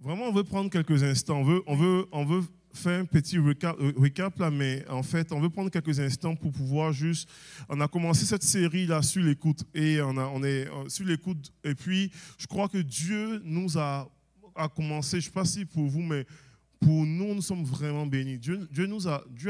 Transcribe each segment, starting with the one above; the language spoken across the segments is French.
vraiment, on veut prendre quelques instants. On veut faire un petit recap là, mais en fait, on veut prendre quelques instants pour pouvoir juste... On a commencé cette série là sur l'écoute et on est sur l'écoute. Et puis, je crois que Dieu nous a commencé, je ne sais pas si pour vous, mais pour nous, nous sommes vraiment bénis. Dieu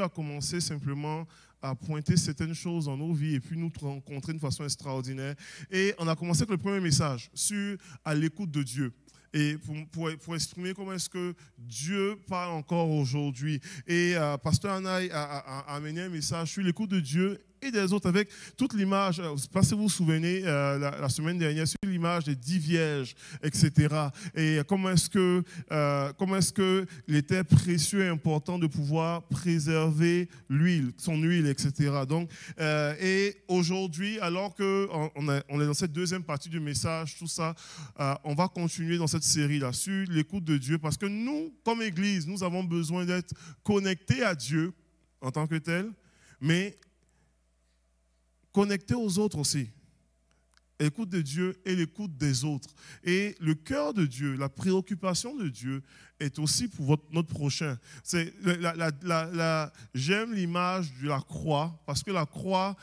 a commencé simplement à pointer certaines choses dans nos vies et puis nous rencontrer de façon extraordinaire. Et on a commencé avec le premier message sur à l'écoute de Dieu. Et pour exprimer comment est-ce que Dieu parle encore aujourd'hui. Et Pasteur Anaï a amené un message sur l'écoute de Dieu et des autres avec toute l'image. Je ne sais pas si vous vous souvenez, la semaine dernière, sur l'image des 10 vierges, etc. Et comment est-ce qu'il était précieux et important de pouvoir préserver l'huile, son huile, etc. Donc, et aujourd'hui, alors qu'on est dans cette deuxième partie du message, tout ça, on va continuer dans cette série-là sur l'écoute de Dieu parce que nous, comme Église, nous avons besoin d'être connectés à Dieu en tant que tel, mais connectés aux autres aussi. L'écoute de Dieu et l'écoute des autres. Et le cœur de Dieu, la préoccupation de Dieu est aussi pour notre prochain. J'aime l'image de la croix parce que la croix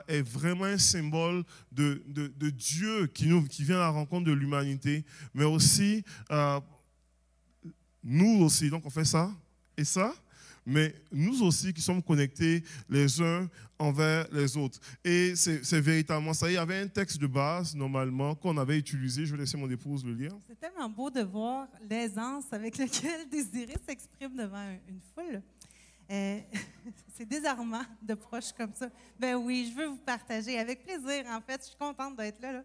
est vraiment un symbole de Dieu qui vient à la rencontre de l'humanité, mais aussi nous aussi. Donc on fait ça et ça. Mais nous aussi qui sommes connectés les uns envers les autres. Et c'est véritablement ça. Il y avait un texte de base, normalement, qu'on avait utilisé. Je vais laisser mon épouse le lire. C'est tellement beau de voir l'aisance avec laquelle Désiré s'exprime devant une foule. C'est désarmant de proches comme ça. Ben oui, je veux vous partager. Avec plaisir, en fait. Je suis contente d'être là.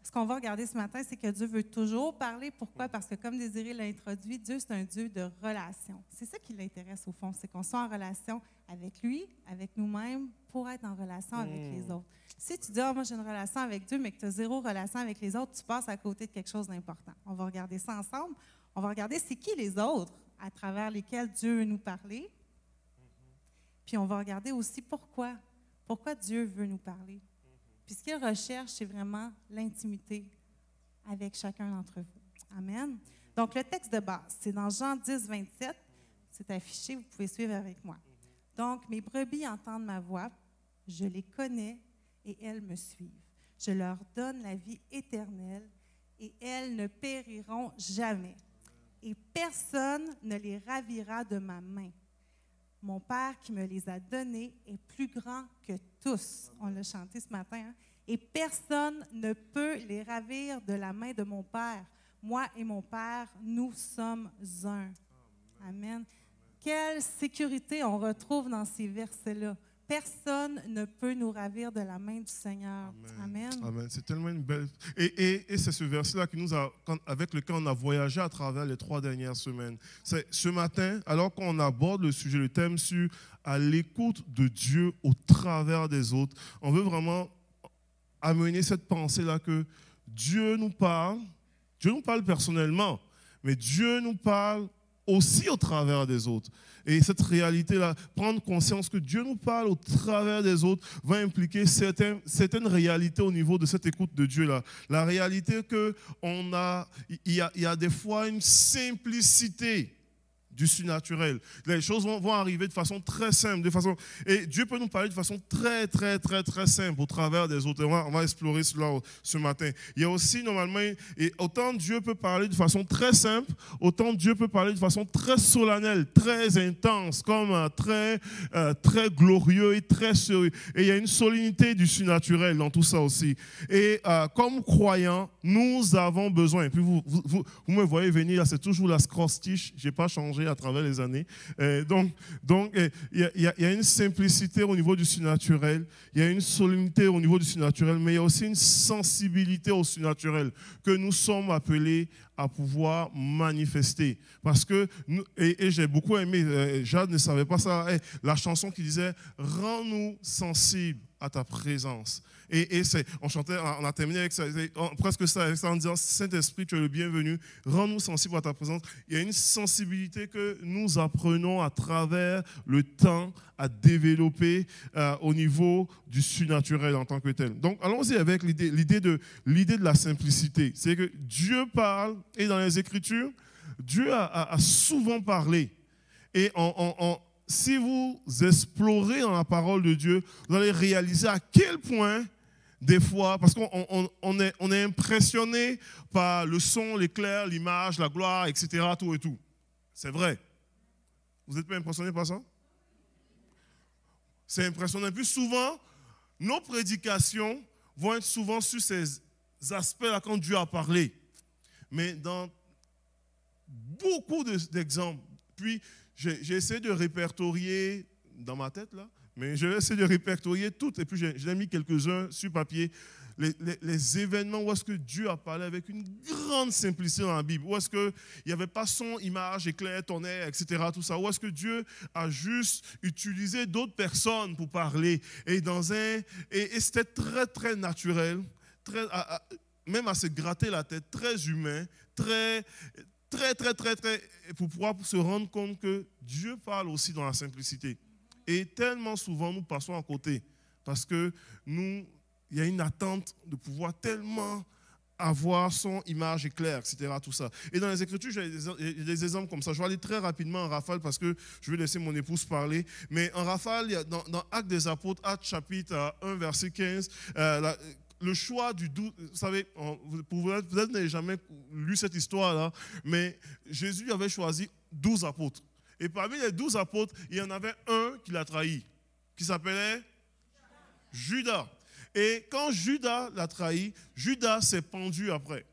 Ce qu'on va regarder ce matin, c'est que Dieu veut toujours parler. Pourquoi? Parce que comme Désiré l'a introduit, Dieu, c'est un Dieu de relation. C'est ça qui l'intéresse au fond, c'est qu'on soit en relation avec lui, avec nous-mêmes, pour être en relation avec les autres. Si tu dis, moi j'ai une relation avec Dieu, mais que tu as zéro relation avec les autres, tu passes à côté de quelque chose d'important. On va regarder ça ensemble. On va regarder c'est qui les autres à travers lesquels Dieu veut nous parler. Puis on va regarder aussi pourquoi Dieu veut nous parler. Puis ce qu'il recherche, c'est vraiment l'intimité avec chacun d'entre vous. Amen. Donc, le texte de base, c'est dans Jean 10, 27. C'est affiché, vous pouvez suivre avec moi. Donc, mes brebis entendent ma voix, je les connais et elles me suivent. Je leur donne la vie éternelle et elles ne périront jamais. Et personne ne les ravira de ma main. Mon Père qui me les a donnés est plus grand que tous. On l'a chanté ce matin. Hein? Et personne ne peut les ravir de la main de mon Père. Moi et mon Père, nous sommes un. Amen. Quelle sécurité on retrouve dans ces versets-là. Personne ne peut nous ravir de la main du Seigneur. Amen. Amen. C'est tellement une belle... Et c'est ce verset-là avec lequel on a voyagé à travers les 3 dernières semaines. C'est ce matin, alors qu'on aborde le sujet, le thème sur à l'écoute de Dieu au travers des autres, on veut vraiment amener cette pensée-là que Dieu nous parle personnellement, mais Dieu nous parle aussi au travers des autres. Et cette réalité-là, prendre conscience que Dieu nous parle au travers des autres va impliquer certaines réalités au niveau de cette écoute de Dieu-là. La réalité il y a des fois une simplicité du surnaturel. Les choses vont arriver de façon très simple, et Dieu peut nous parler de façon très, très, très, très simple au travers des autres. On va explorer cela ce matin. Il y a aussi, normalement, et autant Dieu peut parler de façon très simple, autant Dieu peut parler de façon très solennelle, très intense, comme très, très glorieux et très sérieux. Et il y a une solennité du surnaturel dans tout ça aussi. Et comme croyants, nous avons besoin. Et puis vous me voyez venir, là, c'est toujours la crostiche, je n'ai pas changé à travers les années. Donc il y a une simplicité au niveau du surnaturel, il y a une solennité au niveau du surnaturel, mais il y a aussi une sensibilité au surnaturel que nous sommes appelés à pouvoir manifester. Parce que, et j'ai beaucoup aimé, Jade ne savait pas ça, la chanson qui disait « Rends-nous sensibles à ta présence. Et on chantait, on a terminé avec ça, presque ça en disant, Saint-Esprit, tu es le bienvenu, rends-nous sensibles à ta présence. Il y a une sensibilité que nous apprenons à travers le temps à développer au niveau du surnaturel en tant que tel. Donc, allons-y avec l'idée de la simplicité. C'est que Dieu parle, et dans les Écritures, Dieu a souvent parlé. Et si vous explorez dans la parole de Dieu, vous allez réaliser à quel point, des fois, parce qu'on est impressionné par le son, l'éclair, l'image, la gloire, etc., tout et tout. C'est vrai. Vous n'êtes pas impressionné par ça? C'est impressionnant. Puis souvent, nos prédications vont être souvent sur ces aspects-là quand Dieu a parlé. Mais dans beaucoup d'exemples, puis j'ai essayé de répertorier dans ma tête, là, mais j'ai essayé de répertorier tout, et puis j'ai mis quelques-uns sur papier, les événements où est-ce que Dieu a parlé avec une grande simplicité dans la Bible, où est-ce qu'il n'y avait pas son, image, éclair, tonnerre, etc., tout ça, où est-ce que Dieu a juste utilisé d'autres personnes pour parler, et c'était très, très naturel, même à se gratter la tête, très humain, très, pour pouvoir se rendre compte que Dieu parle aussi dans la simplicité. Et tellement souvent, nous passons à côté, parce que il y a une attente de pouvoir tellement avoir son image éclair, etc., tout ça. Et dans les Écritures, j'ai des exemples comme ça. Je vais aller très rapidement en rafale, parce que je vais laisser mon épouse parler. Mais en rafale, il y a dans Actes des Apôtres, Actes chapitre 1, verset 15, le choix du 12, vous savez, peut-être vous n'avez jamais lu cette histoire-là, mais Jésus avait choisi 12 apôtres. Et parmi les 12 apôtres, il y en avait un qui l'a trahi, qui s'appelait Judas. Et quand Judas l'a trahi, Judas s'est pendu après.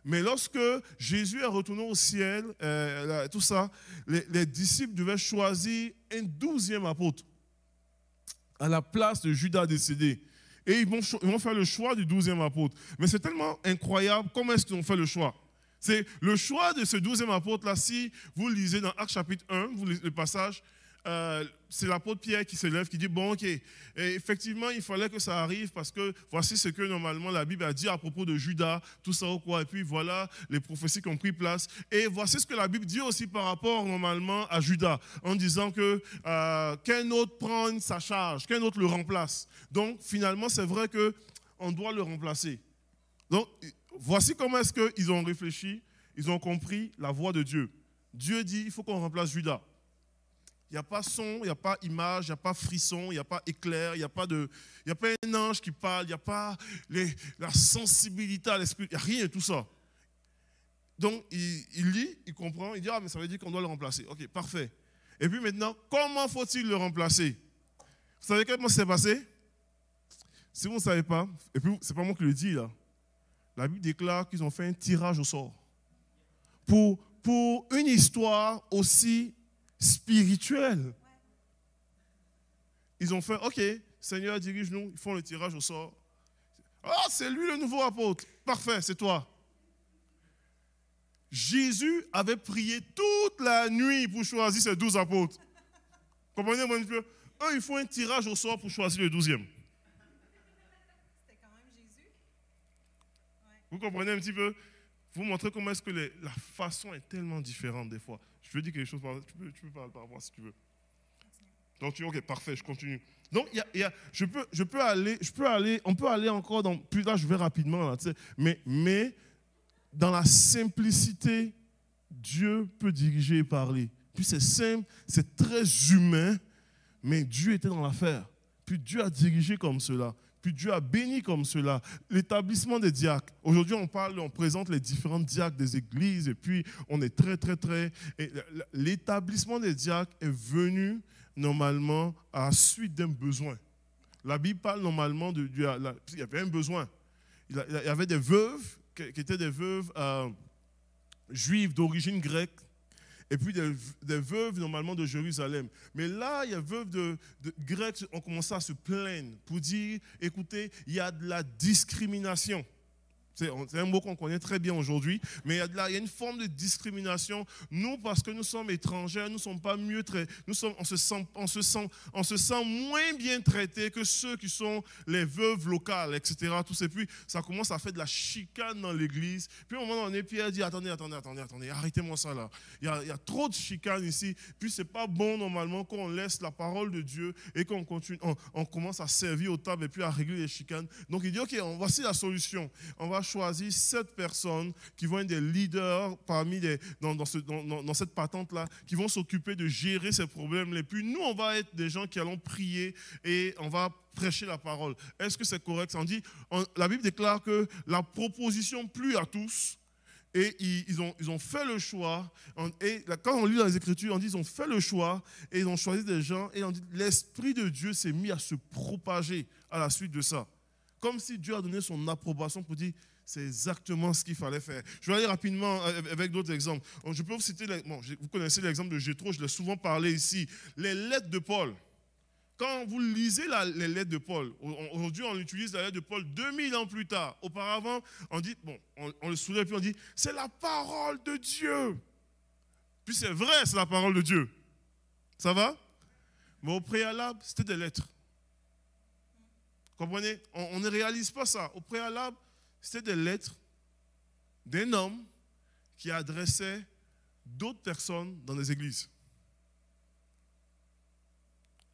Mais lorsque Jésus est retourné au ciel, tout ça, les disciples devaient choisir un 12e apôtre à la place de Judas décédé. Et ils vont faire le choix du 12e apôtre. Mais c'est tellement incroyable comment est-ce qu'ils ont fait le choix. C'est le choix de ce 12e apôtre-là, si vous lisez dans Actes chapitre 1, vous lisez le passage, c'est l'apôtre Pierre qui se lève, qui dit, bon, ok, et effectivement, il fallait que ça arrive parce que voici ce que normalement la Bible a dit à propos de Judas, tout ça ou quoi, et puis voilà les prophéties qui ont pris place. Et voici ce que la Bible dit aussi par rapport normalement à Judas, en disant que qu'un autre prenne sa charge, qu'un autre le remplace. Donc finalement, c'est vrai qu'on doit le remplacer. Donc voici comment est-ce qu'ils ont réfléchi, ils ont compris la voix de Dieu. Dieu dit, il faut qu'on remplace Judas. Il n'y a pas son, il n'y a pas image, il n'y a pas frisson, il n'y a pas éclair, il n'y a pas un ange qui parle, il n'y a pas la sensibilité à l'esprit, il n'y a rien de tout ça. Donc, il lit, il comprend, il dit, ah, mais ça veut dire qu'on doit le remplacer. Ok, parfait. Et puis maintenant, comment faut-il le remplacer? Vous savez comment ça s'est passé? Si vous ne savez pas, et puis ce n'est pas moi qui le dis là, la Bible déclare qu'ils ont fait un tirage au sort. Pour une histoire aussi spirituelle. Ils ont fait, ok, Seigneur, dirige-nous, ils font le tirage au sort. Ah, c'est lui le nouveau apôtre. Parfait, c'est toi. Jésus avait prié toute la nuit pour choisir ses 12 apôtres. Comprenez-moi un peu? Eux, ils font un tirage au sort pour choisir le 12e. C'était quand même Jésus. Ouais. Vous comprenez un petit peu? Vous montrez comment est-ce que la façon est tellement différente des fois. Je veux dire quelque chose, tu peux parler par rapport à ce que tu veux. Donc, ok, parfait, je continue. Donc, on peut aller encore dans, plus là, je vais rapidement, là, mais dans la simplicité, Dieu peut diriger et parler. Puis c'est simple, c'est très humain, mais Dieu était dans l'affaire. Puis Dieu a dirigé comme cela. Puis Dieu a béni comme cela. L'établissement des diacres. Aujourd'hui, on présente les différents diacres des églises et puis on est très. Et l'établissement des diacres est venu normalement à la suite d'un besoin. La Bible parle normalement il y avait un besoin. Il y avait des veuves qui étaient des veuves juives d'origine grecque. Et puis des veuves normalement de Jérusalem. Mais là, il y a des veuves de Grecs ont commencé à se plaindre pour dire, écoutez, il y a de la discrimination. C'est un mot qu'on connaît très bien aujourd'hui, mais il y a une forme de discrimination. Nous, parce que nous sommes étrangers, nous ne sommes pas mieux traités, on se sent moins bien traités que ceux qui sont les veuves locales, etc. Tout ça. Puis ça commence à faire de la chicane dans l'église. Puis à un moment donné, Pierre dit, attendez, arrêtez-moi ça là. Il y a trop de chicane ici. Puis c'est pas bon normalement qu'on laisse la parole de Dieu et qu'on continue, on commence à servir aux tables et puis à régler les chicanes. Donc il dit, ok, voici la solution. On va choisir 7 personnes qui vont être des leaders parmi dans cette patente-là, qui vont s'occuper de gérer ces problèmes. Et puis nous, on va être des gens qui allons prier et on va prêcher la parole. Est-ce que c'est correct? La Bible déclare que la proposition plut à tous. Et ils ont fait le choix. Et quand on lit dans les Écritures, on dit qu'ils ont fait le choix et ils ont choisi des gens. Et on dit l'Esprit de Dieu s'est mis à se propager à la suite de ça. Comme si Dieu a donné son approbation pour dire c'est exactement ce qu'il fallait faire. Je vais aller rapidement avec d'autres exemples. Je peux vous citer, vous connaissez l'exemple de Jétro, je l'ai souvent parlé ici. Les lettres de Paul. Quand vous lisez les lettres de Paul, aujourd'hui on utilise la lettre de Paul 2000 ans plus tard. Auparavant, on dit, on le soulève puis on dit, c'est la parole de Dieu. Puis c'est vrai, c'est la parole de Dieu. Ça va? Mais au préalable, c'était des lettres. Comprenez? On ne réalise pas ça. Au préalable, c'était des lettres d'un homme qui adressait d'autres personnes dans les églises.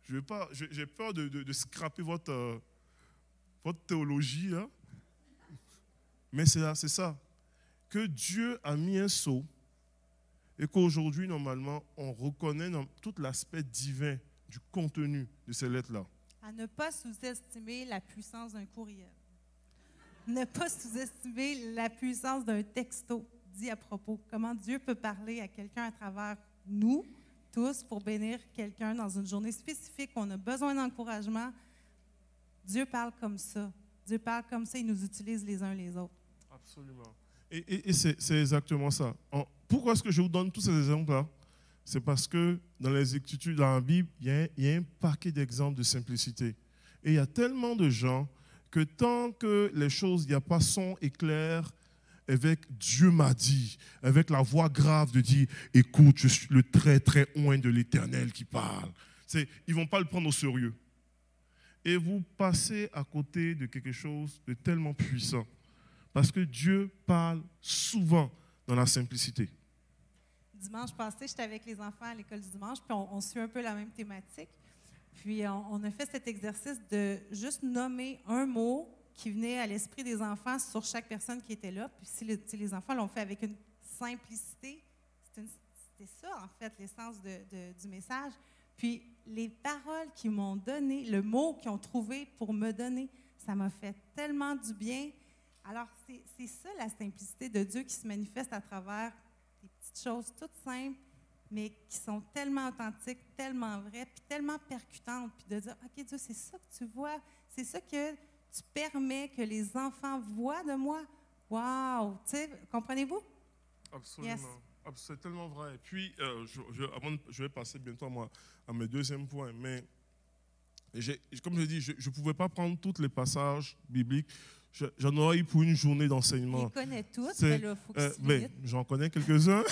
J'ai peur de scraper votre théologie, hein? Mais c'est ça. Que Dieu a mis un sceau et qu'aujourd'hui, normalement, on reconnaît tout l'aspect divin du contenu de ces lettres-là. À ne pas sous-estimer la puissance d'un courriel. Ne pas sous-estimer la puissance d'un texto dit à propos. Comment Dieu peut parler à quelqu'un à travers nous, tous, pour bénir quelqu'un dans une journée spécifique où on a besoin d'encouragement. Dieu parle comme ça. Dieu parle comme ça, il nous utilise les uns les autres. Absolument. Et c'est exactement ça. Pourquoi est-ce que je vous donne tous ces exemples-là? C'est parce que dans les Écritures, dans la Bible, il y a un paquet d'exemples de simplicité. Et il y a tellement de gens que tant que les choses, il n'y a pas son et clair, avec Dieu m'a dit, avec la voix grave de dire, écoute, je suis le très très oint de l'Éternel qui parle. Ils ne vont pas le prendre au sérieux. Et vous passez à côté de quelque chose de tellement puissant. Parce que Dieu parle souvent dans la simplicité. Dimanche passé, j'étais avec les enfants à l'école du dimanche, puis on suit un peu la même thématique. Puis on a fait cet exercice de juste nommer un mot qui venait à l'esprit des enfants sur chaque personne qui était là. Puis si les enfants l'ont fait avec une simplicité, c'était ça en fait l'essence du message. Puis les paroles qu'ils m'ont données, le mot qu'ils ont trouvé pour me donner, ça m'a fait tellement du bien. Alors c'est ça la simplicité de Dieu qui se manifeste à travers des petites choses toutes simples, mais qui sont tellement authentiques, tellement vraies, puis tellement percutantes. Puis de dire, OK, Dieu, c'est ça que tu vois, c'est ça que tu permets que les enfants voient de moi. Wow! Tu sais, comprenez-vous? Absolument. Yes. C'est tellement vrai. Et puis, je vais passer bientôt à mes deuxièmes points, mais comme je dis, je ne pouvais pas prendre tous les passages bibliques. J'en aurais eu pour une journée d'enseignement. Il connaît tous, mais là, il faut que tu j'en connais quelques-uns.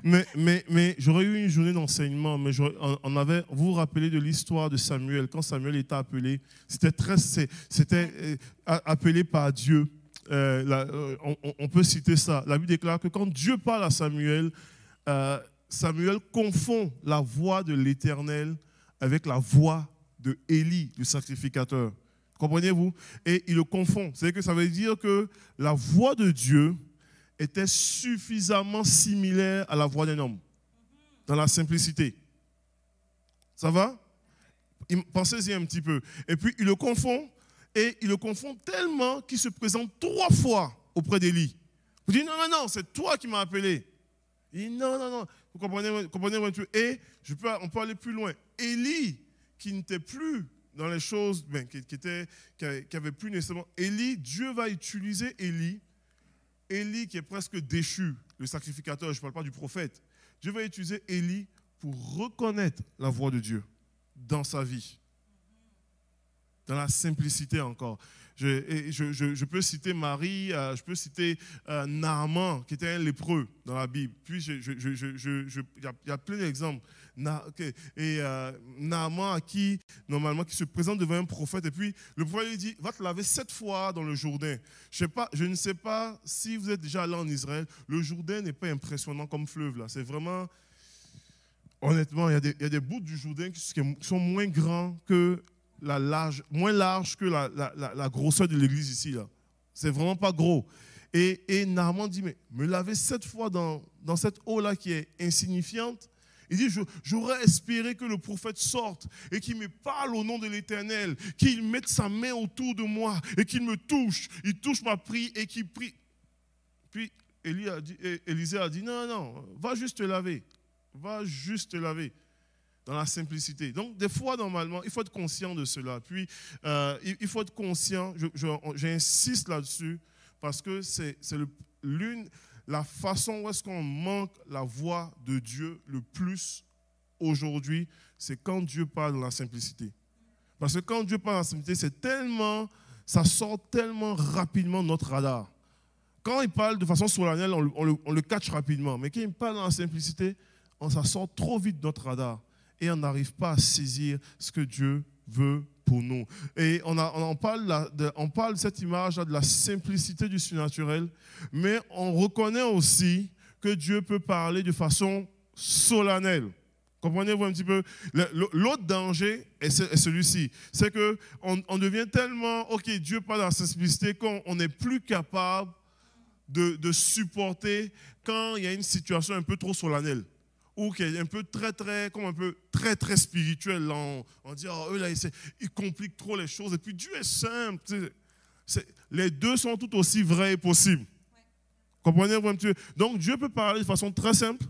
mais j'aurais eu une journée d'enseignement. Mais vous vous rappelez de l'histoire de Samuel. Quand Samuel était appelé, c'était appelé par Dieu. On peut citer ça. La Bible déclare que quand Dieu parle à Samuel, Samuel confond la voix de l'Éternel avec la voix de Élie, le sacrificateur. Comprenez-vous? Et il le confond. C'est que ça veut dire que la voix de Dieu était suffisamment similaire à la voix d'un homme, dans la simplicité. Ça va? Pensez-y un petit peu. Et puis il le confond, et il le confond tellement qu'il se présente 3 fois auprès d'Élie. Vous dites, non, c'est toi qui m'as appelé. Il dit, non. Vous comprenez? Et on peut aller plus loin. Élie, qui n'était plus dans les choses, qui avait plus nécessairement. Dieu va utiliser Élie qui est presque déchu, le sacrificateur, je ne parle pas du prophète. Dieu va utiliser Élie pour reconnaître la voix de Dieu dans sa vie. Dans la simplicité encore. Je peux citer Marie, je peux citer Naaman, qui était un lépreux dans la Bible. Puis, il y a plein d'exemples. Naaman, normalement, qui se présente devant un prophète, et puis le prophète lui dit, va te laver 7 fois dans le Jourdain. Je ne sais pas si vous êtes déjà allé en Israël, le Jourdain n'est pas impressionnant comme fleuve, là. C'est vraiment, honnêtement, il y a des bouts du Jourdain qui sont moins grands que moins large que la grosseur de l'église ici. Là. C'est vraiment pas gros. Et Naaman dit, mais me laver 7 fois dans cette eau-là qui est insignifiante. Il dit, j'aurais espéré que le prophète sorte et qu'il me parle au nom de l'Éternel, qu'il mette sa main autour de moi et qu'il me touche. Il touche ma prie et qu'il prie. Puis Élisée a dit, non, va juste te laver. Va juste te laver. Dans la simplicité. Donc, des fois, normalement, il faut être conscient de cela. Puis, il faut être conscient, j'insiste là-dessus, parce que c'est la façon où est-ce qu'on manque la voix de Dieu le plus aujourd'hui, c'est quand Dieu parle dans la simplicité. Parce que quand Dieu parle dans la simplicité, ça sort tellement rapidement de notre radar. Quand il parle de façon solennelle, on le catch rapidement. Mais quand il parle dans la simplicité, ça sort trop vite de notre radar. Et on n'arrive pas à saisir ce que Dieu veut pour nous. Et on parle de cette image-là de la simplicité du surnaturel, mais on reconnaît aussi que Dieu peut parler de façon solennelle. Comprenez-vous un petit peu? L'autre danger est celui-ci. C'est qu'on devient tellement, ok, Dieu parle dans la simplicité qu'on n'est plus capable de supporter quand il y a une situation un peu trop solennelle. Ou qui est un peu très spirituel. Là, on dit, oh, eux là, ils compliquent trop les choses. Et puis Dieu est simple. Les deux sont tout aussi vrais et possibles. Ouais. Comprenez-vous un petit peu? Donc Dieu peut parler de façon très simple.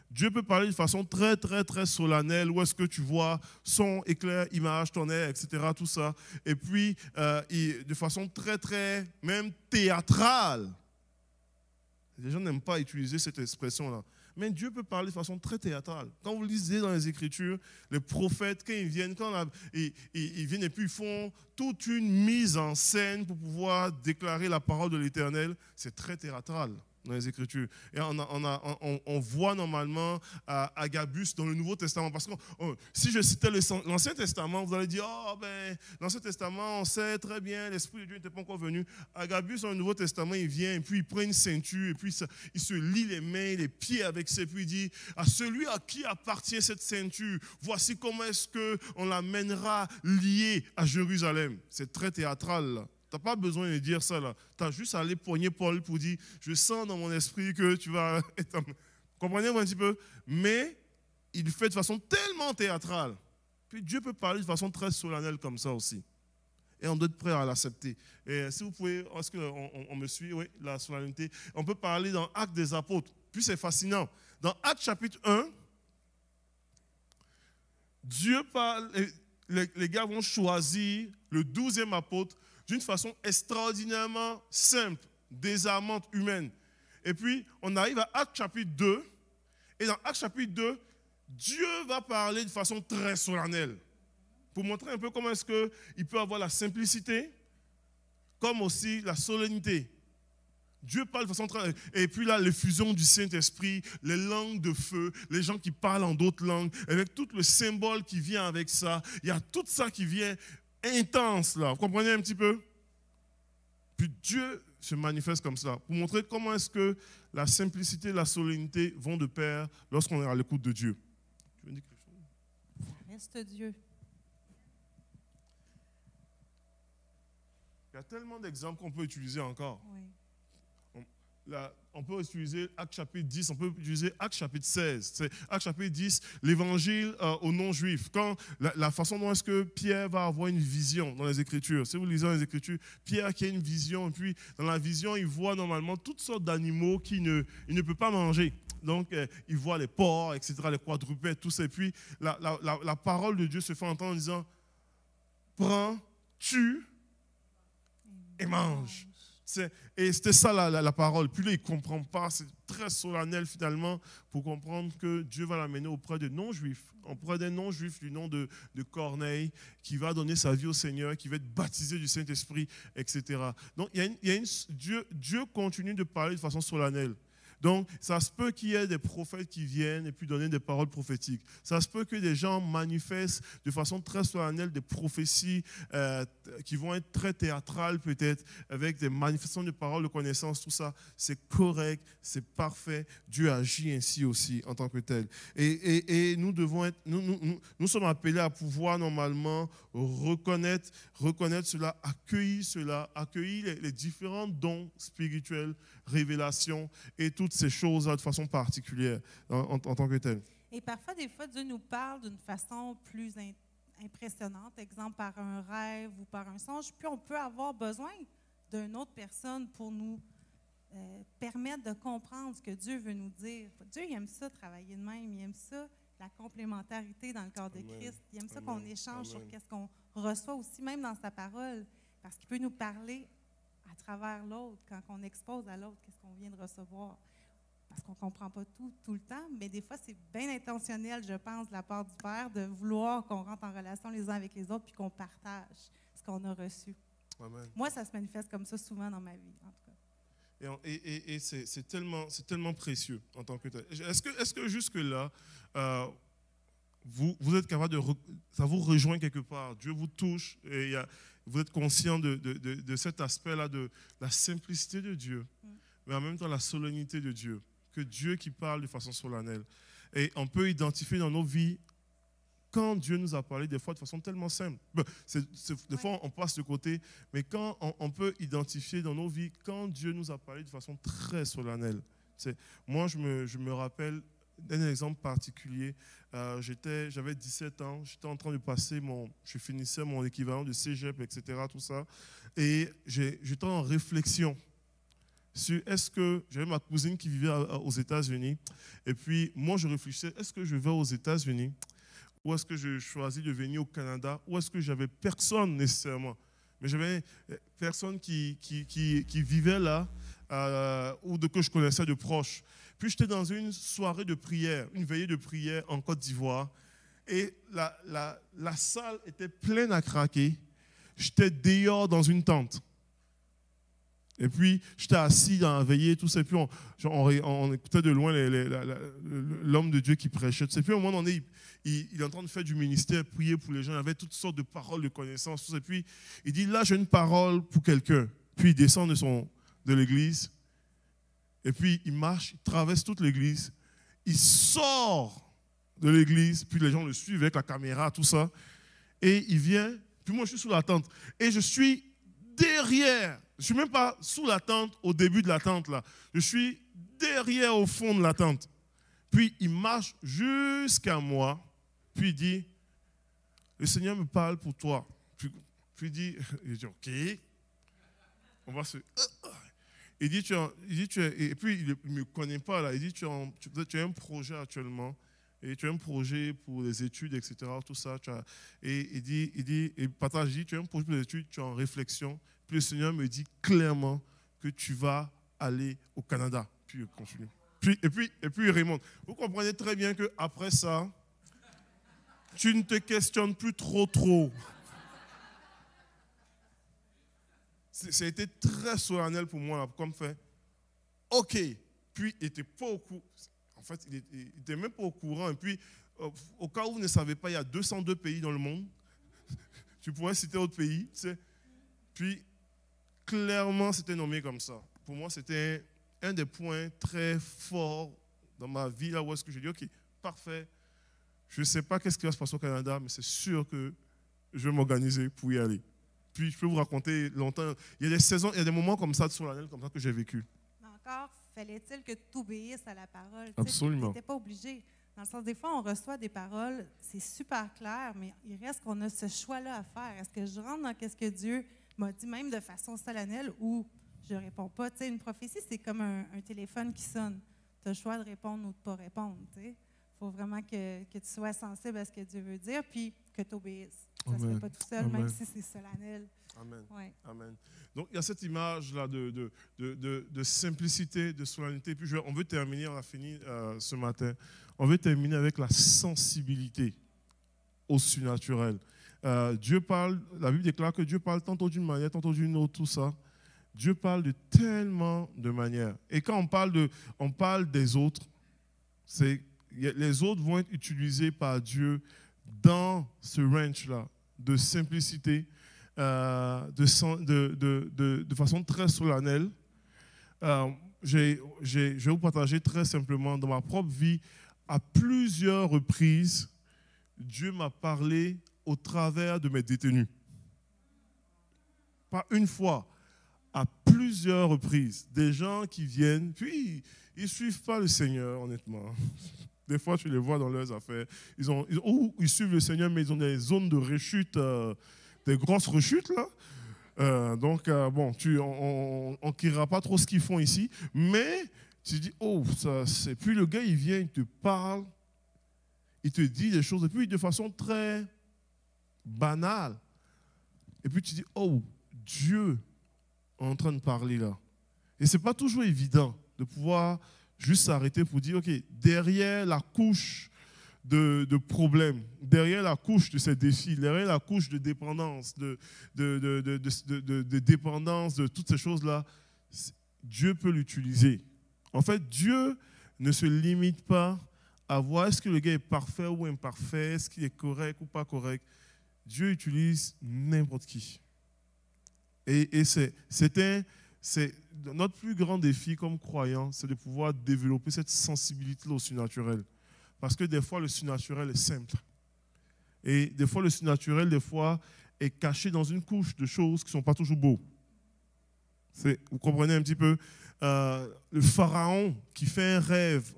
Dieu peut parler de façon très solennelle. Où est-ce que tu vois son, éclair, image, tonnerre, etc. Tout ça. Et puis, de façon très, même théâtrale. Les gens n'aiment pas utiliser cette expression-là. Mais Dieu peut parler de façon très théâtrale. Quand vous lisez dans les Écritures, les prophètes, quand ils viennent, ils viennent et puis ils font toute une mise en scène pour pouvoir déclarer la parole de l'Éternel, c'est très théâtral dans les Écritures. Et on voit normalement Agabus dans le Nouveau Testament. Parce que si je citais l'Ancien Testament, vous allez dire, oh ben, l'Ancien Testament, on sait très bien, l'Esprit de Dieu n'était pas encore venu. Agabus, dans le Nouveau Testament, il vient et puis il prend une ceinture et puis il se lie les mains, les pieds avec ses, puis il dit, à celui à qui appartient cette ceinture, voici comment est-ce qu'on l'amènera liée à Jérusalem. C'est très théâtral, là. Tu n'as pas besoin de dire ça là. Tu as juste à aller poigner Paul pour dire, je sens dans mon esprit que tu vas être... Comprenez-vous un petit peu? Mais il le fait de façon tellement théâtrale. Puis Dieu peut parler de façon très solennelle comme ça aussi. Et on doit être prêt à l'accepter. Et si vous pouvez, est-ce qu'on me suit? Oui, la solennité. On peut parler dans Actes des Apôtres. Puis c'est fascinant. Dans Actes chapitre 1, Dieu parle, les gars vont choisir le 12e apôtre d'une façon extraordinairement simple, désarmante, humaine. Et puis, on arrive à Actes chapitre 2. Et dans Actes chapitre 2, Dieu va parler de façon très solennelle. Pour montrer un peu comment est-ce qu'il peut avoir la simplicité, comme aussi la solennité. Dieu parle de façon très... Et puis là, l'effusion du Saint-Esprit, les langues de feu, les gens qui parlent en d'autres langues, avec tout le symbole qui vient avec ça. Il y a tout ça qui vient... intense là, vous comprenez un petit peu? Puis Dieu se manifeste comme ça, pour montrer comment est-ce que la simplicité et la solennité vont de pair lorsqu'on est à l'écoute de Dieu. Tu veux dire quelque chose? Ça reste Dieu. Il y a tellement d'exemples qu'on peut utiliser encore. Oui. On peut utiliser Actes chapitre 10, on peut utiliser Actes chapitre 16. C'est Actes chapitre 10, l'évangile aux non-juifs. Quand la façon dont est-ce que Pierre va avoir une vision dans les Écritures. Si vous lisez dans les Écritures, Pierre qui a une vision, et puis dans la vision, il voit normalement toutes sortes d'animaux qu'il ne peut pas manger. Donc, il voit les porcs, etc., les quadrupèdes, tout ça. Et puis, la parole de Dieu se fait entendre en disant, prends, tue et mange. Et c'était ça la parole. Puis là, il ne comprend pas. C'est très solennel finalement pour comprendre que Dieu va l'amener auprès de non-juifs, auprès d'un non-juif du nom de Corneille, qui va donner sa vie au Seigneur, qui va être baptisé du Saint-Esprit, etc. Donc, Dieu continue de parler de façon solennelle. Donc, ça se peut qu'il y ait des prophètes qui viennent et puis donner des paroles prophétiques. Ça se peut que des gens manifestent de façon très solennelle des prophéties qui vont être très théâtrales peut-être, avec des manifestations de paroles de connaissance, tout ça. C'est correct, c'est parfait. Dieu agit ainsi aussi en tant que tel. Et nous devons être, nous sommes appelés à pouvoir normalement reconnaître cela, accueillir les différents dons spirituels, révélations et toutes ces choses-là de façon particulière en tant que tel. Et parfois, des fois, Dieu nous parle d'une façon plus impressionnante, exemple par un rêve ou par un songe, puis on peut avoir besoin d'une autre personne pour nous permettre de comprendre ce que Dieu veut nous dire. Dieu, il aime ça, travailler de même, il aime ça, la complémentarité dans le corps de Christ. Il aime ça qu'on échange sur qu'est-ce qu'on reçoit aussi, même dans sa parole, parce qu'il peut nous parler à travers l'autre, quand on expose à l'autre qu'est-ce qu'on vient de recevoir. Parce qu'on ne comprend pas tout le temps, mais des fois, c'est bien intentionnel, je pense, de la part du Père, de vouloir qu'on rentre en relation les uns avec les autres puis qu'on partage ce qu'on a reçu. Amen. Moi, ça se manifeste comme ça souvent dans ma vie, en tout cas. Et c'est tellement précieux en tant que tel. Est-ce que jusque-là, vous êtes capable ça vous rejoint quelque part, Dieu vous touche, et vous êtes conscient de cet aspect-là, de la simplicité de Dieu, mais en même temps la solennité de Dieu, que Dieu qui parle de façon solennelle. Et on peut identifier dans nos vies quand Dieu nous a parlé des fois de façon tellement simple. Des fois, on passe de côté, mais quand on peut identifier dans nos vies quand Dieu nous a parlé de façon très solennelle. Moi, je me rappelle d'un exemple particulier. J'avais 17 ans, j'étais en train de je finissais mon équivalent de cégep, etc., tout ça, et j'étais en réflexion sur j'avais ma cousine qui vivait aux États-Unis, et puis moi je réfléchissais, est-ce que je vais aux États-Unis, ou est-ce que je choisis de venir au Canada, ou est-ce que j'avais personne nécessairement, mais j'avais personne qui vivait là, ou que je connaissais de proche. Puis j'étais dans une soirée de prière, une veillée de prière en Côte d'Ivoire, et la salle était pleine à craquer. J'étais dehors dans une tente. Et puis, j'étais assis dans la veillée, tout ça. Et puis, on écoutait de loin l'homme de Dieu qui prêchait. Et puis, à un moment donné, il est en train de faire du ministère, prier pour les gens. Il avait toutes sortes de paroles de connaissances. Tout ça. Et puis, il dit, là, j'ai une parole pour quelqu'un. Puis, il descend de l'église. Et puis, il marche, il traverse toute l'église. Il sort de l'église. Puis, les gens le suivent avec la caméra, tout ça. Et il vient. Puis, moi, je suis sous la tente. Et je suis derrière. Je ne suis même pas sous la tente, au début de la tente, là. Je suis derrière, au fond de la tente. Puis, il marche jusqu'à moi. Puis, il dit, le Seigneur me parle pour toi. Puis il dit, OK. On va se... Il dit, et puis, il ne me connaît pas, là. Il dit, tu as un projet actuellement. Et tu as un projet pour les études, etc., tout ça. Et il partage, il dit, tu as un projet pour les études, tu es en réflexion. Puis le Seigneur me dit clairement que tu vas aller au Canada. Puis il continue. Et puis il remonte. Vous comprenez très bien qu'après ça, tu ne te questionnes plus trop. Ça a été très solennel pour moi, comme fait. OK. Puis il n'était pas au courant. En fait, il n'était même pas au courant. Et puis, au cas où vous ne savez pas, il y a 202 pays dans le monde. Tu pourrais citer d'autres pays, tu sais. Puis, clairement, c'était nommé comme ça. Pour moi, c'était un des points très forts dans ma vie, là où est-ce que je dis, OK, parfait. Je ne sais pas qu'est-ce qui va se passer au Canada, mais c'est sûr que je vais m'organiser pour y aller. Puis, je peux vous raconter longtemps. Il y a des saisons, il y a des moments comme ça, de solennel, comme ça, que j'ai vécu. Mais encore, fallait-il que tu obéisses à la parole? Absolument. Tu n'étais pas obligé. Dans le sens, des fois, on reçoit des paroles, c'est super clair, mais il reste qu'on a ce choix-là à faire. Est-ce que je rentre dans ce que Dieu m'a dit, même de façon solennelle, ou je ne réponds pas? Tu sais, une prophétie, c'est comme un téléphone qui sonne. Tu as le choix de répondre ou de ne pas répondre. Il faut vraiment que tu sois sensible à ce que Dieu veut dire. Puis, que tu obéisses. Ça ne se Amen. fait pas tout seul, Amen. même si c'est solennel. Amen. Ouais. Amen. Donc, il y a cette image-là de simplicité, de solennité. Puis, on veut terminer, on a fini ce matin, on veut terminer avec la sensibilité au surnaturel. Dieu parle, la Bible déclare que Dieu parle tantôt d'une manière, tantôt d'une autre, tout ça. Dieu parle de tellement de manières. Et quand on parle des autres, les autres vont être utilisés par Dieu dans ce range-là de simplicité, de façon très solennelle. Je vais vous partager très simplement dans ma propre vie, à plusieurs reprises, Dieu m'a parlé au travers de mes détenus. Pas une fois, à plusieurs reprises. Des gens qui viennent, puis ils ne suivent pas le Seigneur, honnêtement. Des fois, tu les vois dans leurs affaires. Ils suivent le Seigneur, mais ils ont des zones de rechute, des grosses rechutes, là. Donc, bon, on ne criera pas trop ce qu'ils font ici, mais tu dis, oh, ça, c'est. Puis le gars, il vient, il te parle, il te dit des choses, et puis de façon très banale. Et puis tu dis, oh, Dieu est en train de parler là. Et ce n'est pas toujours évident de pouvoir juste s'arrêter pour dire, OK, derrière la couche de problèmes, derrière la couche de ces défis, derrière la couche de dépendance, de dépendance, de toutes ces choses-là, Dieu peut l'utiliser. En fait, Dieu ne se limite pas à voir est-ce que le gars est parfait ou imparfait, est-ce qu'il est correct ou pas correct. Dieu utilise n'importe qui. Et c'est notre plus grand défi comme croyants, c'est de pouvoir développer cette sensibilité au surnaturel. Parce que des fois, le surnaturel est simple. Et des fois, le surnaturel, est caché dans une couche de choses qui ne sont pas toujours beaux. Vous comprenez un petit peu? Le pharaon qui fait un rêve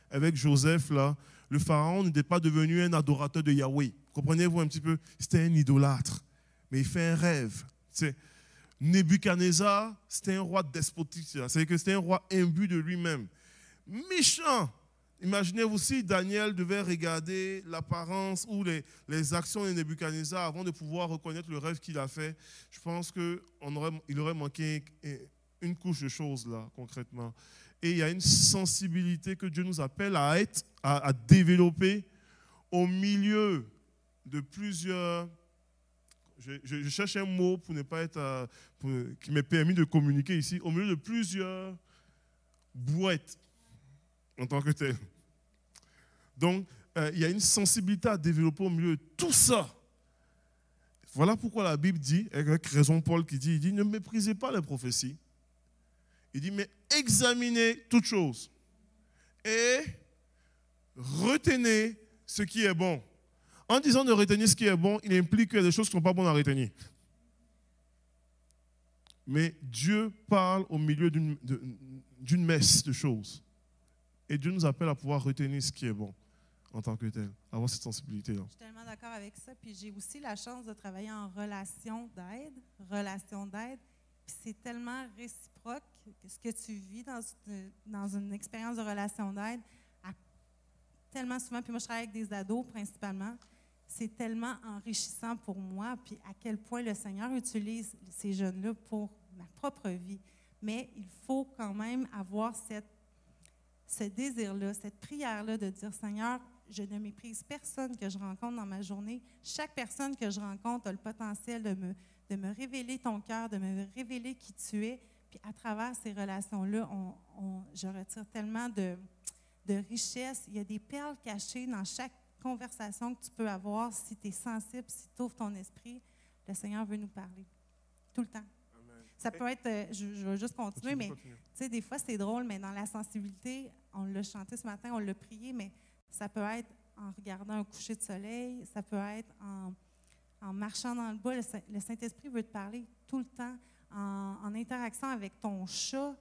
avec Joseph, là, le pharaon n'était pas devenu un adorateur de Yahweh. Comprenez-vous un petit peu? C'était un idolâtre. Mais il fait un rêve. Nebuchadnezzar, c'était un roi despotique. C'est-à-dire que c'était un roi imbu de lui-même. Méchant. Imaginez-vous si Daniel devait regarder l'apparence ou les actions de Nebuchadnezzar avant de pouvoir reconnaître le rêve qu'il a fait. Je pense qu'il aurait manqué une couche de choses là, concrètement. Et il y a une sensibilité que Dieu nous appelle à développer au milieu de plusieurs. Je cherche un mot pour ne pas être, qui m'est permis de communiquer ici, au milieu de plusieurs bouettes en tant que tel. Donc, il y a une sensibilité à développer au milieu de tout ça. Voilà pourquoi la Bible dit, avec raison Paul qui dit, ne méprisez pas les prophéties. Il dit, mais examinez toutes choses et retenez ce qui est bon. En disant de retenir ce qui est bon, il implique qu'il y a des choses qui ne sont pas bonnes à retenir. Mais Dieu parle au milieu d'une messe de choses. Et Dieu nous appelle à pouvoir retenir ce qui est bon en tant que tel, avoir cette sensibilité-là. Je suis tellement d'accord avec ça. Puis j'ai aussi la chance de travailler en relation d'aide. Puis c'est tellement réciproque que ce que tu vis dans une expérience de relation d'aide, tellement souvent, puis moi je travaille avec des ados principalement, c'est tellement enrichissant pour moi, puis à quel point le Seigneur utilise ces jeunes-là pour ma propre vie. Mais il faut quand même avoir ce désir-là, cette prière-là de dire, Seigneur, je ne méprise personne que je rencontre dans ma journée. Chaque personne que je rencontre a le potentiel de me révéler ton cœur, de me révéler qui tu es. Puis à travers ces relations-là, je retire tellement de richesse. Il y a des perles cachées dans chaque conversation que tu peux avoir. Si tu es sensible, si tu ouvres ton esprit, le Seigneur veut nous parler. Tout le temps. Amen. Ça peut être, je vais juste continuer, mais tu sais, des fois c'est drôle, mais dans la sensibilité, on l'a chanté ce matin, on l'a prié, mais ça peut être en regardant un coucher de soleil, ça peut être en marchant dans le bois. Le Saint-Esprit veut te parler tout le temps. En interaction avec ton chat,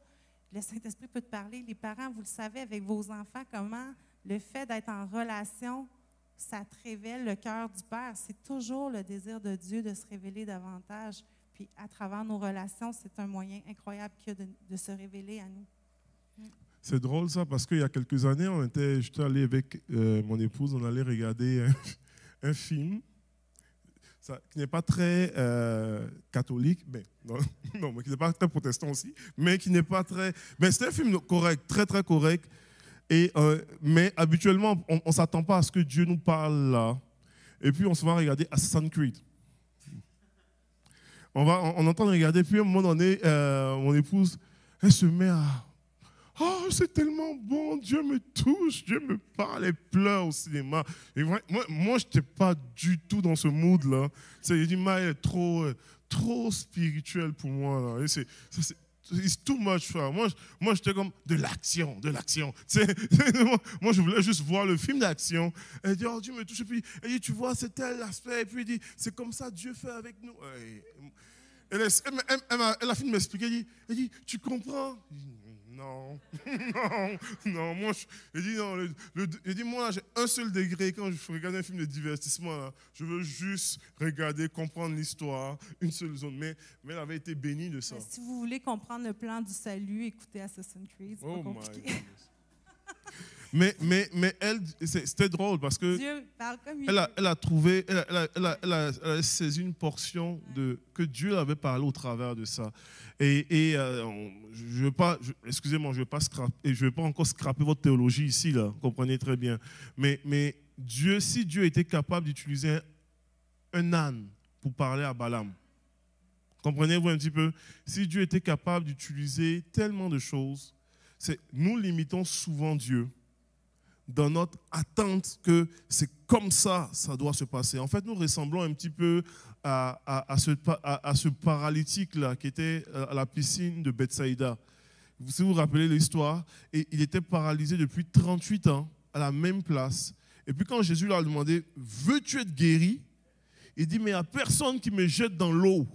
le Saint-Esprit peut te parler. Les parents, vous le savez, avec vos enfants, comment le fait d'être en relation, ça te révèle le cœur du Père. C'est toujours le désir de Dieu de se révéler davantage. Puis à travers nos relations, c'est un moyen incroyable qu'il y a de se révéler à nous. C'est drôle ça, parce qu'il y a quelques années, j'étais allé avec mon épouse, on allait regarder un film qui n'est pas très catholique, mais non, mais qui n'est pas très protestant aussi, mais qui n'est pas très... Mais c'est un film correct, très très correct. Mais habituellement, on ne s'attend pas à ce que Dieu nous parle là. Et puis on se va regarder Assassin's Creed. On entend regarder, puis à un moment donné, mon épouse, elle se met à... Oh, c'est tellement bon, Dieu me touche, Dieu me parle, elle pleure au cinéma. Et moi je n'étais pas du tout dans ce mood-là. J'ai dit, elle est trop spirituelle pour moi. Là. It's too much. Moi j'étais comme de l'action. Moi, je voulais juste voir le film d'action. Elle dit, oh, Dieu me touche. Et puis, elle dit, tu vois, c'est tel aspect. Et puis, il dit, c'est comme ça Dieu fait avec nous. Elle a fini de m'expliquer. Elle dit, tu comprends? Non, non, moi, je dis, moi, j'ai un seul degré quand je regarde un film de divertissement, là, je veux juste regarder, comprendre l'histoire, une seule zone, mais elle avait été bénie de ça. Si vous voulez comprendre le plan du salut, écoutez Assassin's Creed, c'est pas compliqué. Mais elle, c'était drôle parce que Dieu parle comme il elle a trouvé, elle a saisi une portion que Dieu avait parlé au travers de ça. Je veux pas, excusez-moi, je veux pas encore scraper votre théologie ici là, vous comprenez très bien. Mais si Dieu était capable d'utiliser un âne pour parler à Balaam, comprenez-vous un petit peu? Si Dieu était capable d'utiliser tellement de choses, nous limitons souvent Dieu dans notre attente que c'est comme ça doit se passer. En fait, nous ressemblons un petit peu à ce paralytique-là qui était à la piscine de Bethsaïda. Si vous vous rappelez l'histoire, il était paralysé depuis 38 ans à la même place. Et puis quand Jésus leur a demandé, veux-tu être guéri? Il dit, mais il n'y a personne qui me jette dans l'eau.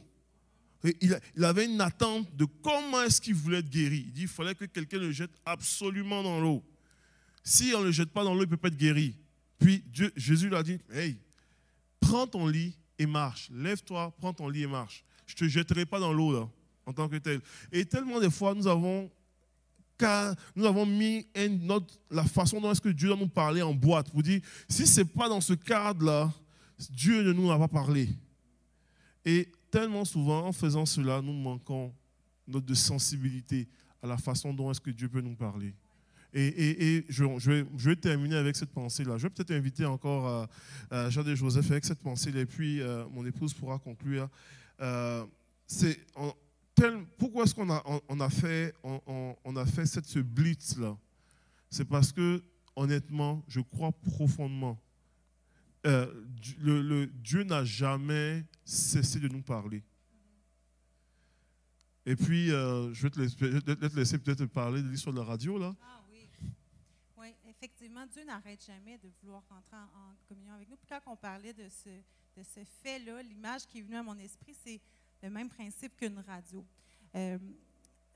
Et il avait une attente de comment est-ce qu'il voulait être guéri. Il dit, il fallait que quelqu'un le jette absolument dans l'eau. Si on ne le jette pas dans l'eau, il ne peut pas être guéri. Puis Jésus lui a dit, hey, prends ton lit et marche. Lève-toi, prends ton lit et marche. Je ne te jetterai pas dans l'eau là, en tant que tel. Et tellement de fois, nous avons mis la façon dont est-ce que Dieu doit nous parler en boîte. Vous dites, si ce n'est pas dans ce cadre-là, Dieu ne nous a pas parlé. Et tellement souvent, en faisant cela, nous manquons de sensibilité à la façon dont est-ce que Dieu peut nous parler. Et je vais terminer avec cette pensée-là. Je vais peut-être inviter encore Jade et Joseph avec cette pensée-là, et puis mon épouse pourra conclure. Pourquoi est-ce qu'on a fait ce blitz-là? C'est parce que, honnêtement, je crois profondément, Dieu n'a jamais cessé de nous parler. Et puis, je vais te laisser peut-être parler de l'histoire de la radio, là. Oui, effectivement, Dieu n'arrête jamais de vouloir rentrer en communion avec nous. Puis quand on parlait de ce fait-là, l'image qui est venue à mon esprit, c'est le même principe qu'une radio.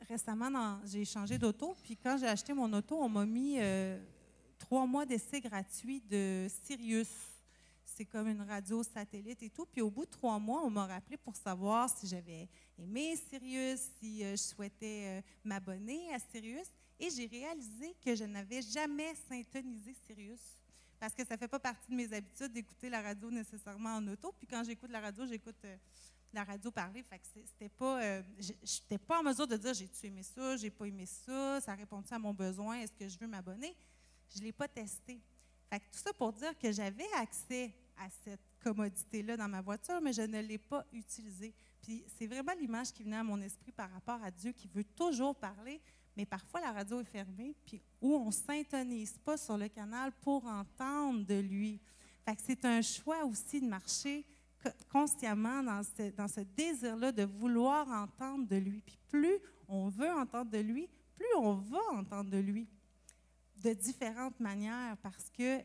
Récemment, j'ai changé d'auto, puis quand j'ai acheté mon auto, on m'a mis 3 mois d'essai gratuit de Sirius. C'est comme une radio satellite et tout. Puis au bout de 3 mois, on m'a rappelé pour savoir si j'avais aimé Sirius, si je souhaitais m'abonner à Sirius. Et j'ai réalisé que je n'avais jamais syntonisé Sirius parce que ça ne fait pas partie de mes habitudes d'écouter la radio nécessairement en auto. Puis quand j'écoute la radio, j'écoute la radio parler. Fait que c'était pas, je n'étais pas en mesure de dire j'ai-tu aimé ça, j'ai pas aimé ça, ça répond-tu à mon besoin, est-ce que je veux m'abonner? Je ne l'ai pas testé. Fait que tout ça pour dire que j'avais accès à cette commodité-là dans ma voiture, mais je ne l'ai pas utilisée. Puis c'est vraiment l'image qui venait à mon esprit par rapport à Dieu qui veut toujours parler. Mais parfois, la radio est fermée, puis où on ne s'intonise pas sur le canal pour entendre de lui. Fait que c'est un choix aussi de marcher consciemment dans ce désir-là de vouloir entendre de lui. Puis plus on veut entendre de lui, plus on va entendre de lui de différentes manières parce que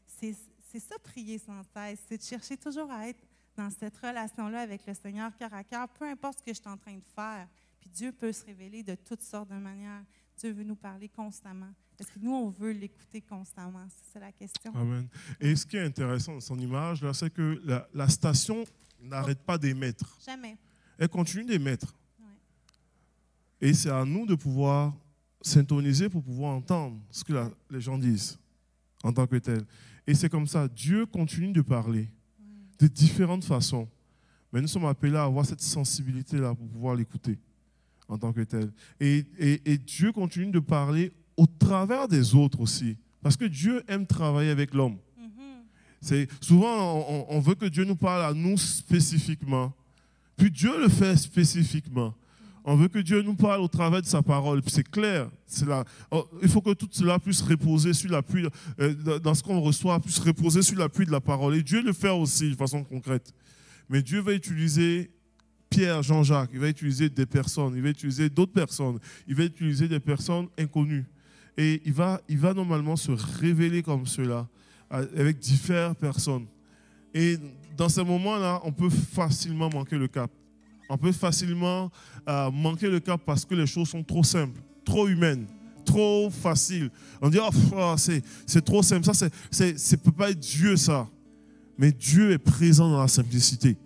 c'est ça, prier sans cesse. C'est de chercher toujours à être dans cette relation-là avec le Seigneur cœur à cœur, peu importe ce que je suis en train de faire. Puis Dieu peut se révéler de toutes sortes de manières. Dieu veut nous parler constamment. Parce que nous, on veut l'écouter constamment. C'est la question. Amen. Et ce qui est intéressant dans son image, là, c'est que la station n'arrête pas d'émettre. Jamais. Elle continue d'émettre. Ouais. Et c'est à nous de pouvoir s'intoniser pour pouvoir entendre ce que les gens disent. en tant que tel. Et c'est comme ça, Dieu continue de parler de différentes façons. Mais nous sommes appelés à avoir cette sensibilité-là pour pouvoir l'écouter en tant que tel. Et Dieu continue de parler au travers des autres aussi. Parce que Dieu aime travailler avec l'homme. Souvent, on veut que Dieu nous parle à nous spécifiquement. Puis Dieu le fait spécifiquement. On veut que Dieu nous parle au travers de sa parole. Puis c'est clair. Il faut que tout cela puisse reposer sur l'appui, dans ce qu'on reçoit, puisse reposer sur l'appui de la parole. Et Dieu le fait aussi de façon concrète. Mais Dieu va utiliser Pierre, Jean-Jacques, il va utiliser des personnes, il va utiliser d'autres personnes, il va utiliser des personnes inconnues. Et il va normalement se révéler comme cela, avec différentes personnes. Et dans ces moments-là, on peut facilement manquer le cap. On peut facilement manquer le cap parce que les choses sont trop simples, trop humaines, trop faciles. On dit, oh, c'est trop simple, ça ne peut pas être Dieu ça. Mais Dieu est présent dans la simplicité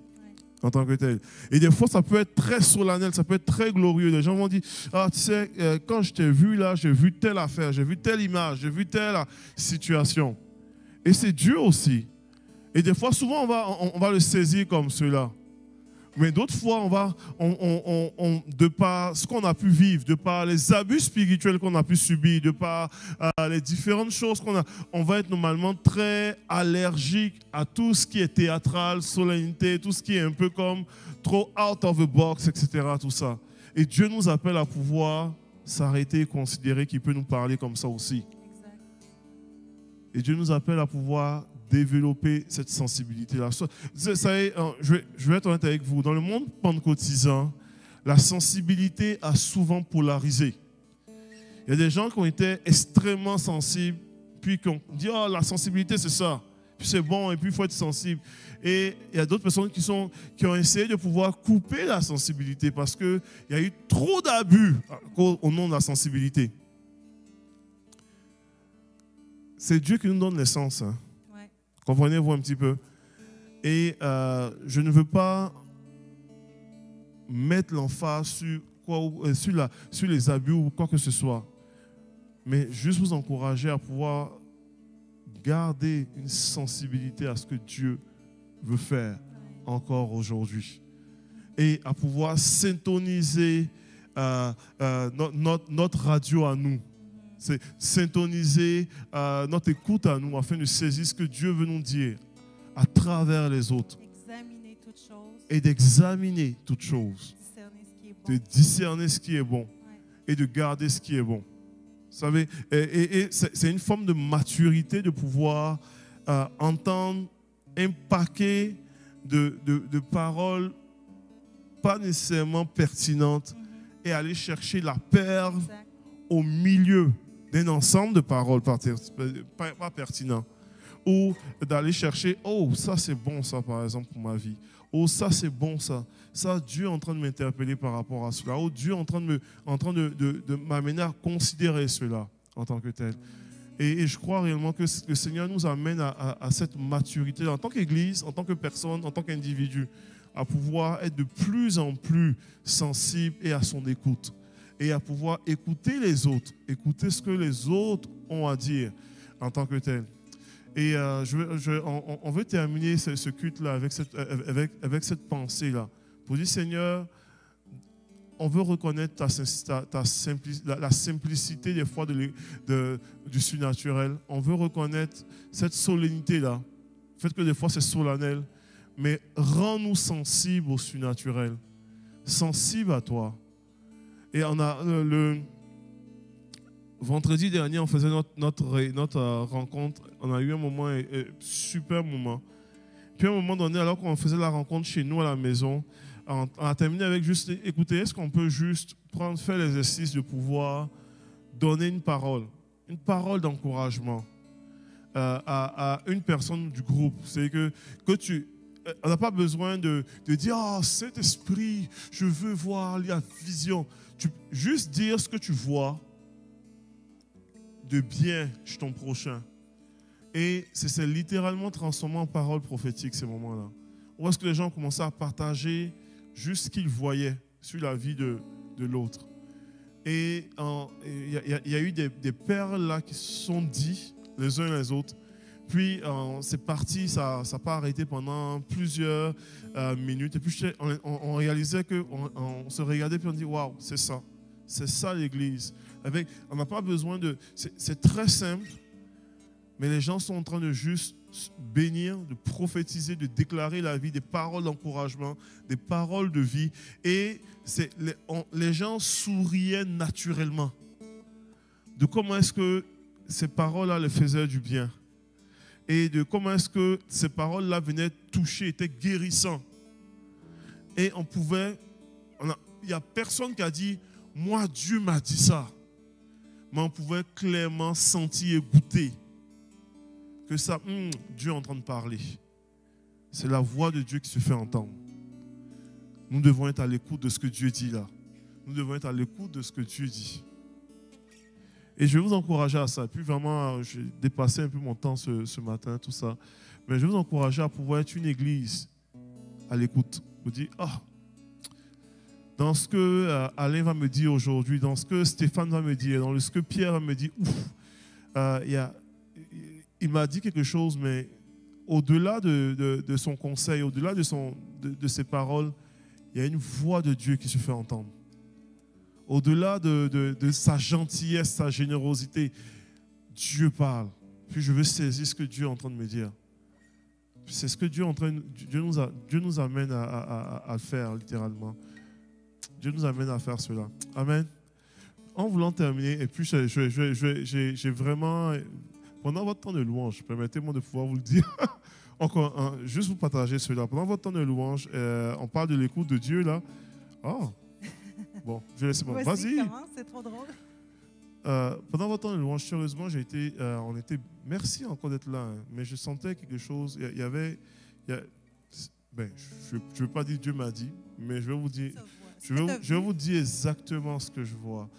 en tant que tel. Et des fois, ça peut être très solennel, ça peut être très glorieux. Les gens vont dire, ah, tu sais, quand je t'ai vu là, j'ai vu telle affaire, j'ai vu telle image, j'ai vu telle situation. Et c'est Dieu aussi. Et des fois, souvent, on va le saisir comme cela. Mais d'autres fois, de par ce qu'on a pu vivre, de par les abus spirituels qu'on a pu subir, de par les différentes choses on va être normalement très allergique à tout ce qui est théâtral, solennité, tout ce qui est un peu comme trop out of the box, etc. Tout ça. Et Dieu nous appelle à pouvoir s'arrêter et considérer qu'il peut nous parler comme ça aussi. Exact. Et Dieu nous appelle à pouvoir développer cette sensibilité-là. Je vais être honnête avec vous. Dans le monde pentecôtisant, la sensibilité a souvent polarisé. Il y a des gens qui ont été extrêmement sensibles, puis qui ont dit, oh, la sensibilité, c'est ça. Puis c'est bon, et puis il faut être sensible. Et il y a d'autres personnes qui ont essayé de pouvoir couper la sensibilité parce qu'il y a eu trop d'abus au nom de la sensibilité. C'est Dieu qui nous donne l'essence. Hein. Comprenez-vous un petit peu? Et je ne veux pas mettre l'emphase sur les abus ou quoi que ce soit, mais juste vous encourager à pouvoir garder une sensibilité à ce que Dieu veut faire encore aujourd'hui et à pouvoir syntoniser notre radio à nous. C'est syntoniser notre écoute à nous afin de saisir ce que Dieu veut nous dire à travers les autres. Examiner toutes choses. Et d'examiner toutes choses. Discerner ce qui est bon. De discerner ce qui est bon. Ouais. Et de garder ce qui est bon. Vous savez, et c'est une forme de maturité de pouvoir entendre un paquet de paroles pas nécessairement pertinentes et aller chercher la perle au milieu d'un ensemble de paroles pas pertinentes. Ou d'aller chercher, oh, ça c'est bon ça par exemple pour ma vie. Oh, ça c'est bon ça. Ça, Dieu est en train de m'interpeller par rapport à cela. Oh, Dieu est en train de m'amener à considérer cela en tant que tel. Et je crois réellement que le Seigneur nous amène à cette maturité en tant qu'Église, en tant que personne, en tant qu'individu, à pouvoir être de plus en plus sensible et à son écoute. Et à pouvoir écouter les autres, écouter ce que les autres ont à dire en tant que tel. Et on veut terminer ce culte-là avec cette pensée-là. Pour dire, Seigneur, on veut reconnaître la simplicité des fois du surnaturel. On veut reconnaître cette solennité-là. Le fait que des fois c'est solennel, mais rends-nous sensibles au surnaturel, sensibles à toi. Et on a le vendredi dernier, on faisait notre rencontre. On a eu un moment, super moment. Puis à un moment donné, alors qu'on faisait la rencontre chez nous à la maison, on a terminé avec juste, écoutez, est-ce qu'on peut juste faire l'exercice de pouvoir donner une parole d'encouragement à une personne du groupe. C'est que on n'a pas besoin de dire, ah, Saint-Esprit, je veux voir la vision. Juste dire ce que tu vois de bien chez ton prochain. Et c'est littéralement transformé en parole prophétique ces moments-là. Où est-ce que les gens commençaient à partager juste ce qu'ils voyaient sur la vie de l'autre. Et il y a eu des perles là qui se sont dites les uns les autres. Puis c'est parti, ça n'a pas arrêté pendant plusieurs minutes. Et puis on réalisait on se regardait puis on dit waouh, c'est ça l'église. On n'a pas besoin de. C'est très simple, mais les gens sont en train de juste bénir, de prophétiser, de déclarer la vie, des paroles d'encouragement, des paroles de vie. Et les gens souriaient naturellement de comment est-ce que ces paroles-là les faisaient du bien. Et de comment est-ce que ces paroles-là venaient toucher, étaient guérissantes. Et il n'y a personne qui a dit, moi Dieu m'a dit ça. Mais on pouvait clairement sentir et goûter que ça, Dieu est en train de parler. C'est la voix de Dieu qui se fait entendre. Nous devons être à l'écoute de ce que Dieu dit là. Nous devons être à l'écoute de ce que Dieu dit. Et je vais vous encourager à ça. Puis vraiment, j'ai dépassé un peu mon temps ce matin, tout ça. Mais je vais vous encourager à pouvoir être une église à l'écoute. Vous dites, dans ce que Alain va me dire aujourd'hui, dans ce que Stéphane va me dire, dans ce que Pierre va me dire, il m'a dit quelque chose, mais au-delà de son conseil, au-delà de ses paroles, il y a une voix de Dieu qui se fait entendre. Au-delà de sa gentillesse, sa générosité, Dieu parle. Puis je veux saisir ce que Dieu est en train de me dire. C'est ce que Dieu nous amène à faire, littéralement. Dieu nous amène à faire cela. Amen. En voulant terminer, et puis j'ai vraiment, pendant votre temps de louange, permettez-moi de pouvoir vous le dire, encore, juste vous partager cela. Pendant votre temps de louange, on parle de l'écoute de Dieu, là. Oh. Bon, je vais laisser. Vas-y. C'est trop drôle. Pendant votre temps de louange, sérieusement, merci encore d'être là, hein, mais je sentais quelque chose. Je ne veux pas dire Dieu m'a dit, mais je vais vous dire, je vais vous dire exactement ce que je vois.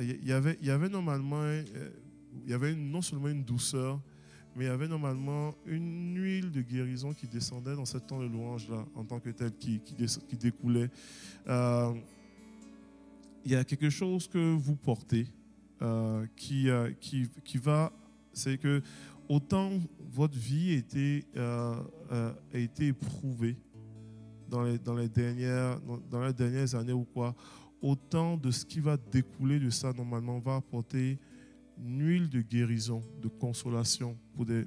Il y avait normalement, il y avait non seulement une douceur, mais il y avait normalement une huile de guérison qui descendait dans ce temps de louange-là, en tant que tel, qui découlait. Il y a quelque chose que vous portez qui va, c'est que autant votre vie a été éprouvée dans les dernières années ou quoi, autant de ce qui va découler de ça normalement va apporter une huile de guérison, de consolation pour des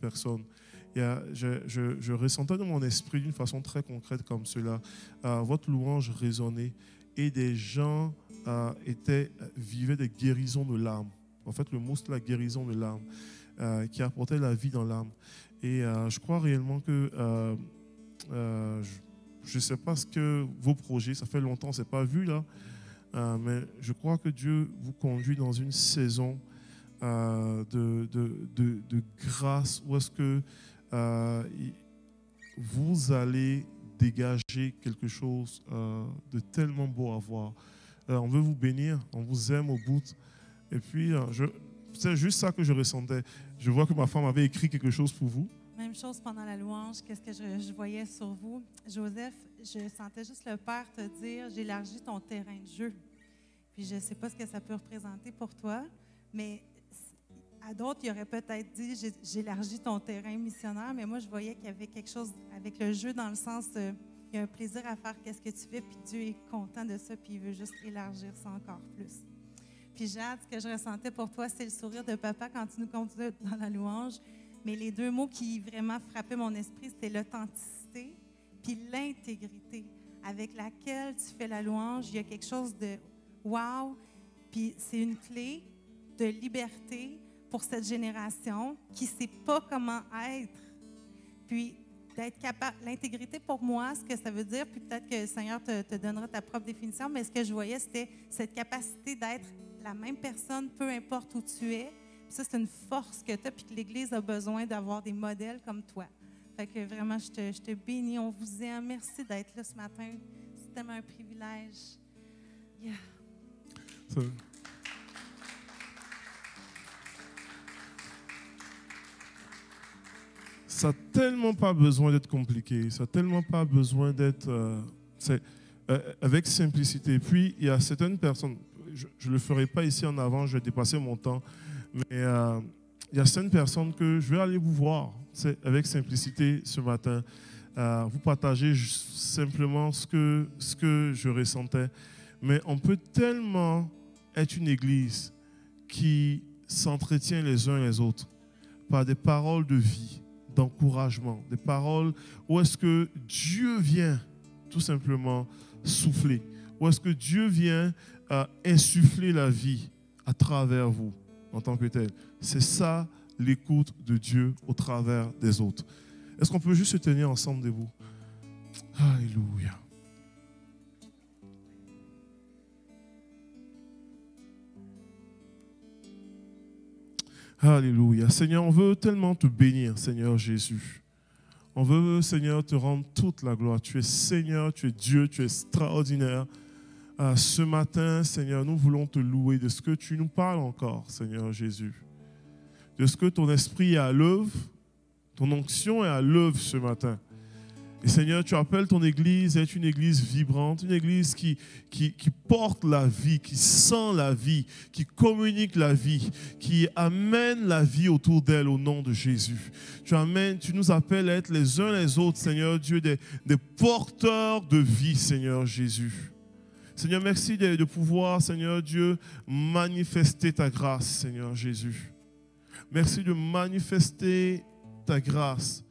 personnes. Je ressentais dans mon esprit d'une façon très concrète comme cela, votre louange résonnait et des gens vivaient des guérisons de l'âme. En fait, le mot, c'est la guérison de l'âme qui apportait la vie dans l'âme. Et je crois réellement que, je ne sais pas ce que vos projets, ça fait longtemps, on ne s'est pas vu là, mais je crois que Dieu vous conduit dans une saison de grâce où est-ce que vous allez dégager quelque chose de tellement beau à voir. On veut vous bénir, on vous aime au bout. Et puis, c'est juste ça que je ressentais. Je vois que ma femme avait écrit quelque chose pour vous. Même chose pendant la louange, qu'est-ce que je voyais sur vous. Joseph, je sentais juste le Père te dire, j'élargis ton terrain de jeu. Puis je ne sais pas ce que ça peut représenter pour toi, mais à d'autres, il aurait peut-être dit, j'élargis ton terrain missionnaire, mais moi, je voyais qu'il y avait quelque chose avec le jeu dans le sens, il y a un plaisir à faire qu'est-ce que tu fais, puis Dieu est content de ça, puis il veut juste élargir ça encore plus. Puis Jade, ce que je ressentais pour toi, c'est le sourire de papa quand tu nous continues dans la louange. Mais les deux mots qui vraiment frappaient mon esprit, c'était l'authenticité puis l'intégrité avec laquelle tu fais la louange. Il y a quelque chose de wow, puis c'est une clé de liberté pour cette génération qui ne sait pas comment être. Puis d'être capable, l'intégrité pour moi, ce que ça veut dire, puis peut-être que le Seigneur te donnera ta propre définition, mais ce que je voyais, c'était cette capacité d'être la même personne, peu importe où tu es. Puis ça, c'est une force que tu as, puis que l'Église a besoin d'avoir des modèles comme toi. Fait que vraiment, je te bénis, on vous aime. Merci d'être là ce matin. C'est tellement un privilège. Yeah. Ça n'a tellement pas besoin d'être compliqué. Ça n'a tellement pas besoin d'être... avec simplicité. Puis, il y a certaines personnes, je ne le ferai pas ici en avant, je vais dépasser mon temps, Mais il y a certaines personnes que je vais aller vous voir avec simplicité ce matin. Vous partager simplement ce que je ressentais. Mais on peut tellement être une église qui s'entretient les uns les autres par des paroles de vie, d'encouragement, des paroles où est-ce que Dieu vient tout simplement souffler, où est-ce que Dieu vient insuffler la vie à travers vous en tant que tel. C'est ça l'écoute de Dieu au travers des autres. Est-ce qu'on peut juste se tenir ensemble debout? Alléluia. Alléluia. Seigneur, on veut tellement te bénir, Seigneur Jésus. On veut, Seigneur, te rendre toute la gloire. Tu es Seigneur, tu es Dieu, tu es extraordinaire. Ce matin, Seigneur, nous voulons te louer de ce que tu nous parles encore, Seigneur Jésus. De ce que ton esprit est à l'œuvre, ton onction est à l'œuvre ce matin. Et Seigneur, tu appelles ton église à être une église vibrante, une église qui porte la vie, qui sent la vie, qui communique la vie, qui amène la vie autour d'elle au nom de Jésus. Tu nous appelles à être les uns les autres, Seigneur Dieu, des porteurs de vie, Seigneur Jésus. Seigneur, merci de pouvoir, Seigneur Dieu, manifester ta grâce, Seigneur Jésus. Merci de manifester ta grâce